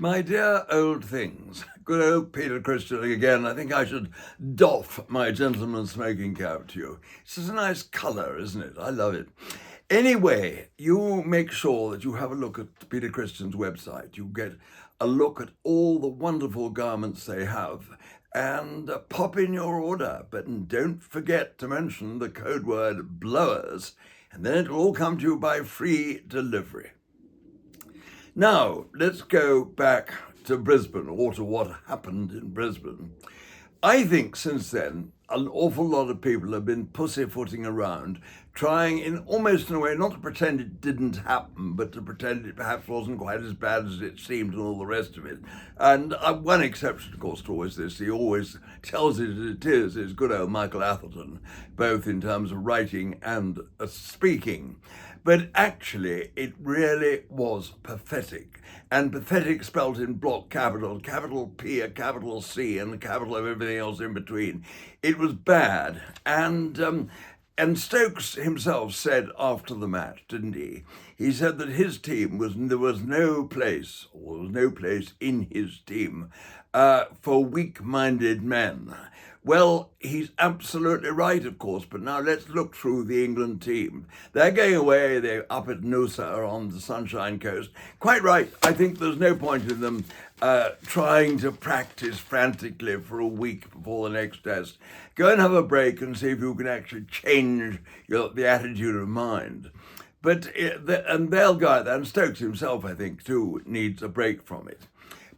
My dear old things, good old Peter Christian again. I think I should doff my gentleman's smoking cap to you. It's just a nice colour, isn't it? I love it. Anyway, you make sure that you have a look at Peter Christian's website. You get a look at all the wonderful garments they have and pop in your order. But don't forget to mention the code word blowers, and then it'll all come to you by free delivery. Now, let's go back to Brisbane, or to what happened in Brisbane. I think since then, an awful lot of people have been pussyfooting around, trying in almost in a way not to pretend it didn't happen, but to pretend it perhaps wasn't quite as bad as it seemed and all the rest of it. And one exception, of course, to always this, he always tells it as it is good old Michael Atherton, both in terms of writing and speaking. But actually, it really was pathetic. And pathetic spelt in block capital P, a capital C, and a capital of everything else in between. It was bad. And Stokes himself said after the match, didn't he? He said that his team there was no place in his team for weak-minded men. Well, he's absolutely right, of course, but now let's look through the England team. They're going away, they're up at Noosa on the Sunshine Coast. Quite right, I think there's no point in them trying to practice frantically for a week before the next test. Go and have a break and see if you can actually change the attitude of mind. And they'll go out there, and Stokes himself, I think, too, needs a break from it.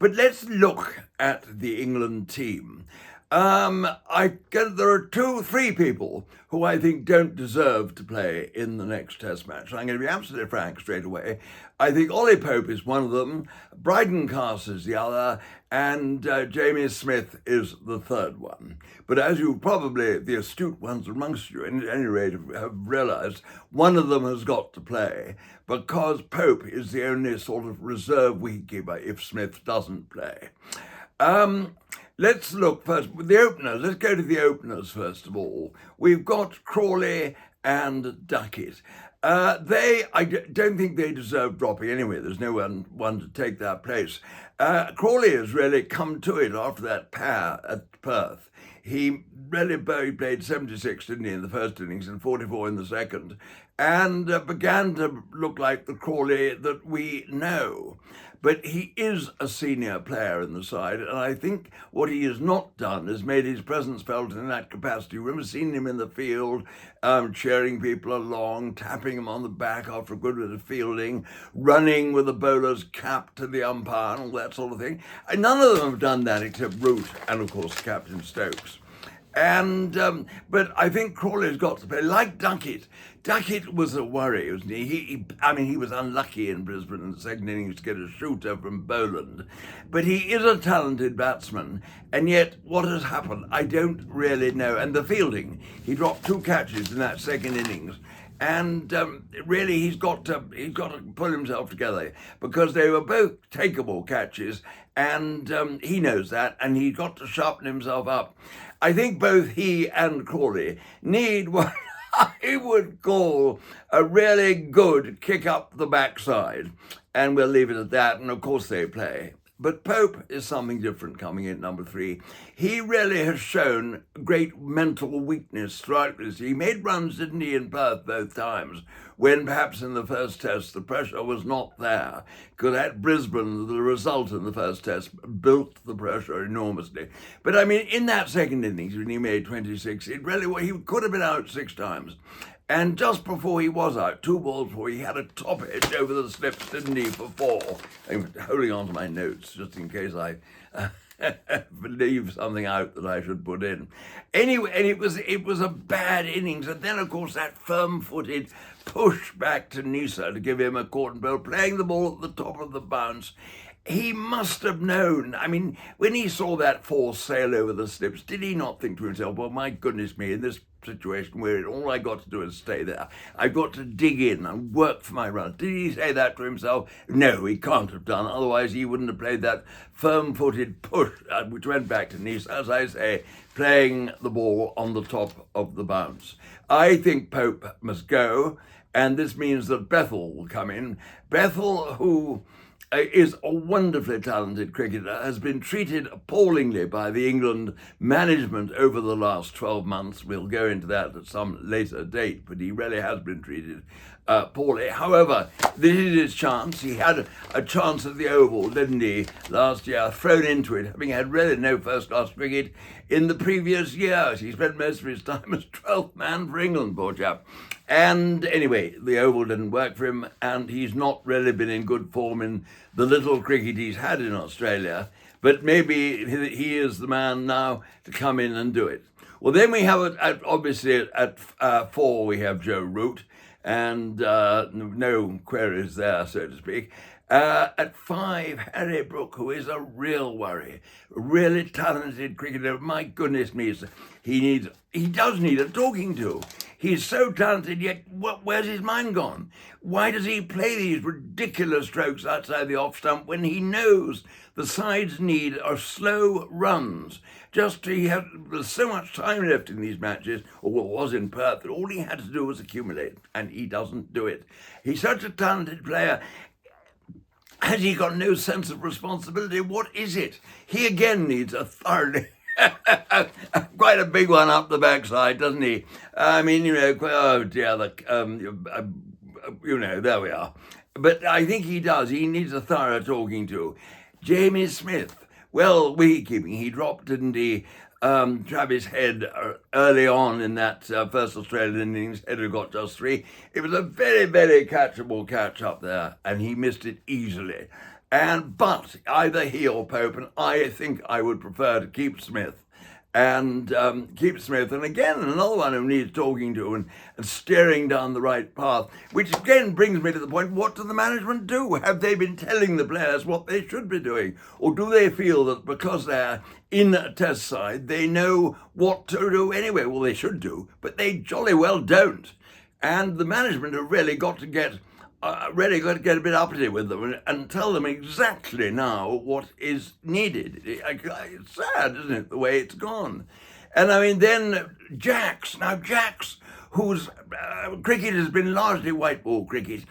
But let's look at the England team. There are three people who I think don't deserve to play in the next Test match. I'm going to be absolutely frank straight away. I think Ollie Pope is one of them, Bryden Cass is the other, and Jamie Smith is the third one. But as you probably, the astute ones amongst you, at any rate, have realised, one of them has got to play, because Pope is the only sort of reserve wicketkeeper if Smith doesn't play. Let's look first with the openers. Let's go to the openers first of all. We've got Crawley and Duckett. I don't think they deserve dropping anyway. There's no one to take that place. Crawley has really come to it after that pair at Perth. He played 76, didn't he, in the first innings and 44 in the second, and began to look like the Crawley that we know. But he is a senior player in the side, and I think what he has not done is made his presence felt in that capacity. We've never seen him in the field, cheering people along, tapping them on the back after a good bit of fielding, running with the bowler's cap to the umpire and all that sort of thing. And none of them have done that except Root and, of course, Captain Stokes. But I think Crawley's got to play like Duckett. Duckett was a worry, wasn't he? He was unlucky in Brisbane in the second innings to get a shooter from Boland. But he is a talented batsman, and yet what has happened, I don't really know. And the fielding, he dropped 2 catches in that second innings. And really, he's got to pull himself together, because they were both takeable catches, and he knows that, and he's got to sharpen himself up. I think both he and Crawley need what I would call a really good kick up the backside, and we'll leave it at that. And of course, they play. But Pope is something different coming in at number 3. He really has shown great mental weakness throughout this. He made runs, didn't he, in Perth both times, when perhaps in the first test the pressure was not there. Because at Brisbane, the result in the first test built the pressure enormously. But in that second innings, when he made 26, he could have been out 6 times. And just before he was out, 2 balls before, he had a top edge over the slips, didn't he, for 4? I'm holding on to my notes just in case I leave something out that I should put in. Anyway, and it was a bad innings. And then, of course, that firm-footed push back to Noosa to give him a caught and bowl, playing the ball at the top of the bounce. He must have known. When he saw that 4 sail over the slips, did he not think to himself, well, my goodness me, in this situation where all I got to do is stay there, I've got to dig in and work for my run? Did he say that to himself? No, he can't have done. Otherwise, he wouldn't have played that firm-footed push, which went back to Nice, as I say, playing the ball on the top of the bounce. I think Pope must go, and this means that Bethel will come in. Bethel, who is a wonderfully talented cricketer, has been treated appallingly by the England management over the last 12 months. We'll go into that at some later date, but he really has been treated poorly. However, this is his chance. He had a chance at the Oval, didn't he, last year, thrown into it, having had really no first-class cricket in the previous years. He spent most of his time as 12th man for England, poor chap. And anyway, the Oval didn't work for him, and he's not really been in good form in the little cricket he's had in Australia. But maybe he is the man now to come in and do it. Well, then we have, obviously, at 4, we have Joe Root, and no queries there, so to speak. At 5, Harry Brook, who is a real worry, a really talented cricketer. My goodness me, he does need a talking to. He's so talented, yet where's his mind gone? Why does he play these ridiculous strokes outside the off stump when he knows the sides need are slow runs? There's so much time left in these matches, or what was in Perth, that all he had to do was accumulate, and he doesn't do it. He's such a talented player. Has he got no sense of responsibility? What is it? He again needs a thoroughly quite a big one up the backside, doesn't he? I mean, oh dear, there we are. But I think he does. He needs a thorough talking to. Jamie Smith, well, wicket-keeping. He dropped, didn't he, Travis Head early on in that first Australian innings. Head had got just 3. It was a very, very catchable catch up there, and he missed it easily. But either he or Pope, and I think I would prefer to keep Smith. And again, another one who needs talking to and steering down the right path, which again brings me to the point, what do the management do? Have they been telling the players what they should be doing? Or do they feel that because they're in a test side, they know what to do anyway? Well, they should do, but they jolly well don't. And the management have really got to get a bit uppity with them and tell them exactly now what is needed. It's sad, isn't it, the way it's gone? And I mean, then Jacks, whose cricket has been largely white ball cricket,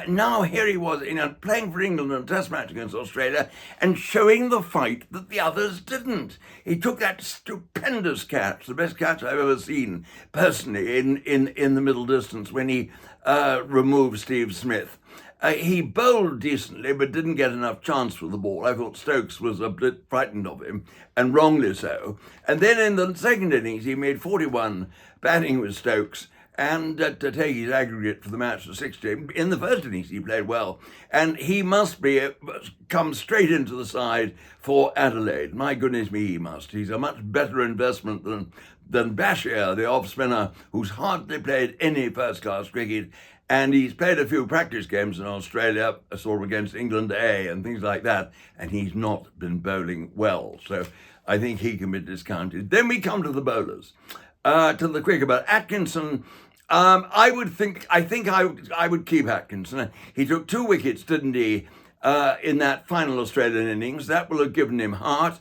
now here he was playing for England in a test match against Australia and showing the fight that the others didn't. He took that stupendous catch, the best catch I've ever seen personally in the middle distance when he removed Steve Smith. He bowled decently, but didn't get enough chance with the ball. I thought Stokes was a bit frightened of him, and wrongly so. And then in the second innings, he made 41 batting with Stokes, and to take his aggregate for the match to 60. In the first innings, he played well, and he must come straight into the side for Adelaide. My goodness me, he must. He's a much better investment than Bashir, the off-spinner, who's hardly played any first-class cricket, and he's played a few practice games in Australia, sort of against England A and things like that, and he's not been bowling well. So I think he can be discounted. Then we come to the bowlers, to the cricket. But Atkinson, I would keep Atkinson. He took 2 wickets, didn't he, in that final Australian innings. That will have given him heart.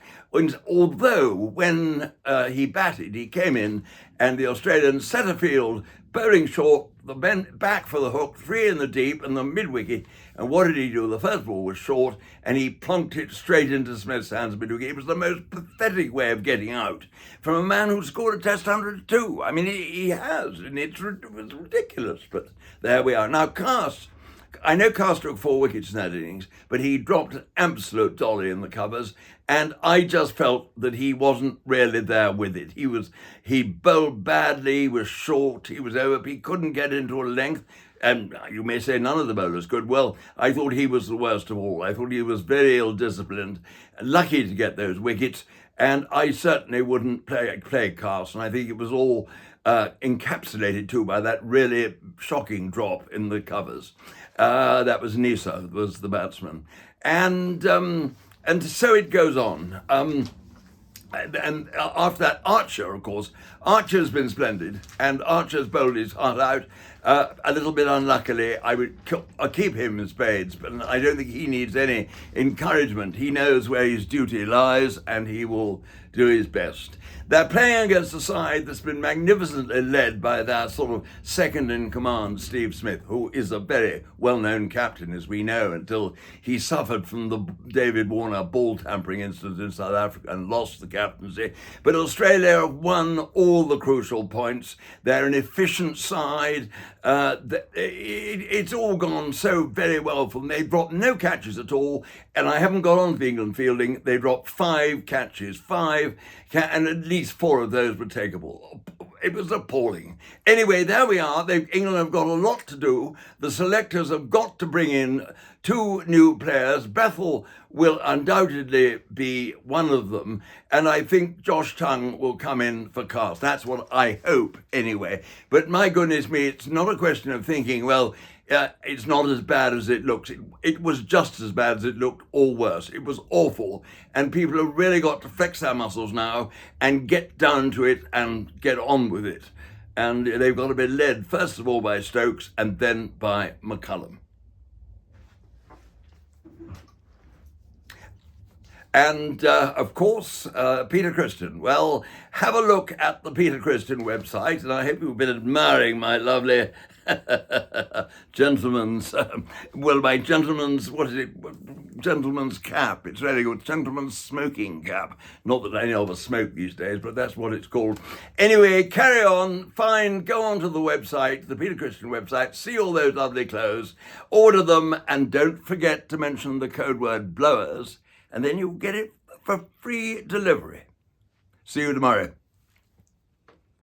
Although when he batted, he came in and the Australians set a field, bowling short, the back for the hook, 3 in the deep and the mid-wicket. And what did he do? The first ball was short and he plunked it straight into Smith's hands mid-wicket. It was the most pathetic way of getting out from a man who scored a test 102. I mean, he has, and it was ridiculous, but there we are. Now, I know Cast took 4 wickets in that innings, but he dropped an absolute dolly in the covers, and I just felt that he wasn't really there with it. He bowled badly, he was short, he was over, he couldn't get into a length, and you may say none of the bowlers could. Well, I thought he was the worst of all. I thought he was very ill-disciplined, lucky to get those wickets, and I certainly wouldn't play Cast, and I think it was all encapsulated too by that really shocking drop in the covers. That was Nisa, was the batsman. And so it goes on. And after that, Archer, of course. Archer's been splendid, and Archer's bowled his heart out. A little bit unluckily, I'll keep him in spades, but I don't think he needs any encouragement. He knows where his duty lies, and he will do his best. They're playing against a side that's been magnificently led by their sort of second in command, Steve Smith, who is a very well-known captain, as we know, until he suffered from the David Warner ball tampering incident in South Africa and lost the captaincy. But Australia have won all the crucial points. They're an efficient side. It's all gone so very well for them. They've dropped no catches at all, and I haven't got on to the England fielding. They dropped 5 catches, and at least 4 of those were takeable. It was appalling. Anyway, there we are. England have got a lot to do. The selectors have got to bring in 2 new players. Bethel will undoubtedly be one of them. And I think Josh Tongue will come in for cast. That's what I hope anyway. But my goodness me, it's not a question of thinking, well, it's not as bad as it looks. It was just as bad as it looked, or worse. It was awful. And people have really got to flex their muscles now and get down to it and get on with it. And they've got to be led, first of all, by Stokes and then by McCullum. And, of course, Peter Christian. Well, have a look at the Peter Christian website, and I hope you've been admiring my lovely gentleman's cap. It's very good, gentleman's smoking cap. Not that any of us smoke these days, but that's what it's called. Anyway, carry on, fine, go on to the website, the Peter Christian website, see all those lovely clothes, order them, and don't forget to mention the code word blowers, and then you'll get it for free delivery. See you tomorrow.